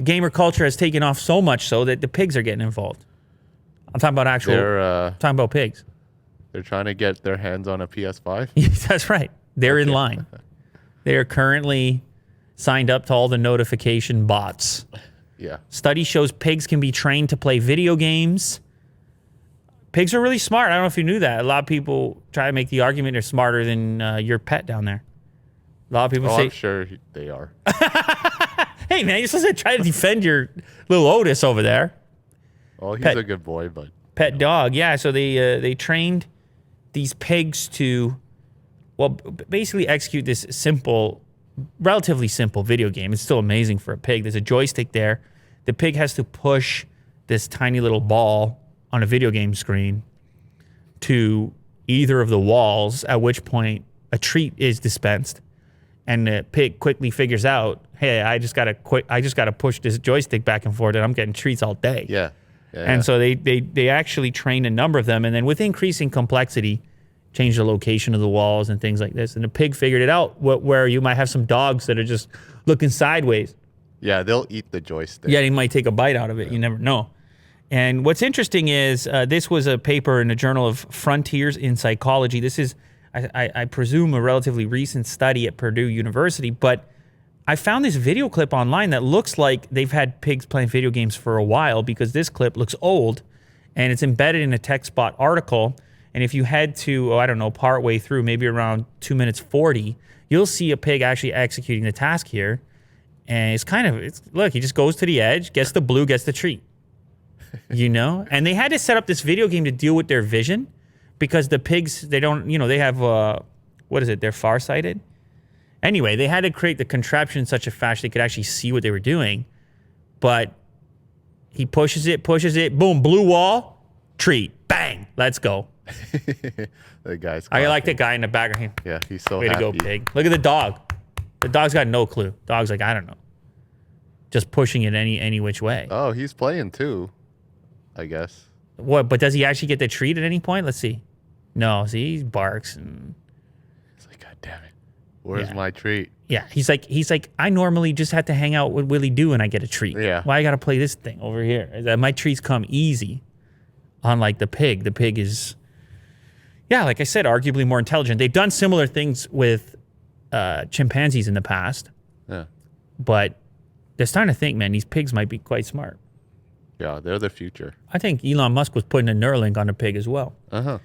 The gamer culture has taken off so much so that the pigs are getting involved. I'm talking about talking about pigs. They're trying to get their hands on a PS5. That's right. They're in line. They are currently signed up to all the notification bots. Yeah. Study shows pigs can be trained to play video games. Pigs are really smart. I don't know if you knew that. A lot of people try to make the argument they're smarter than your pet down there. A lot of people say... I'm sure they are. Hey, man, you're supposed to try to defend your little Otis over there. Well, he's a good boy, but... Pet dog, yeah. So they trained these pigs to, well, basically execute this relatively simple video game. It's still amazing for a pig. There's a joystick there. The pig has to push this tiny little ball on a video game screen to either of the walls, at which point a treat is dispensed. And the pig quickly figures out, hey, I just gotta push this joystick back and forth and I'm getting treats all day. Yeah. And so they actually trained a number of them, and then with increasing complexity, changed the location of the walls and things like this. And the pig figured it out where you might have some dogs that are just looking sideways. Yeah, they'll eat the joystick. Yeah, they might take a bite out of it. You never know. And what's interesting is this was a paper in the Journal of Frontiers in Psychology. This is, I presume, a relatively recent study at Purdue University, but I found this video clip online that looks like they've had pigs playing video games for a while, because this clip looks old and it's embedded in a TechSpot article. And if you head to, I don't know, part way through, maybe around 2 minutes 40, you'll see a pig actually executing the task here. And look, he just goes to the edge, gets the blue, gets the treat, you know? And they had to set up this video game to deal with their vision, because the pigs, they don't, they have, they're farsighted. Anyway, they had to create the contraption in such a fashion they could actually see what they were doing. But he pushes it, boom, blue wall, treat, bang, let's go. The guy's I like the guy in the background. Yeah, he's so happy. Way to go, pig. Look at the dog. The dog's got no clue. Dog's like, I don't know. Just pushing it any which way. Oh, he's playing too, I guess. What? But does he actually get the treat at any point? Let's see. No, see, he barks and... He's like, God damn it. Where's my treat? Yeah, he's like, I normally just have to hang out with Willie Doo and I get a treat. Yeah. Why I gotta play this thing over here? My treats come easy. Unlike the pig. The pig is, like I said, arguably more intelligent. They've done similar things with chimpanzees in the past. Yeah. But they're starting to think, man, these pigs might be quite smart. Yeah, they're the future. I think Elon Musk was putting a Neuralink on a pig as well. Uh-huh.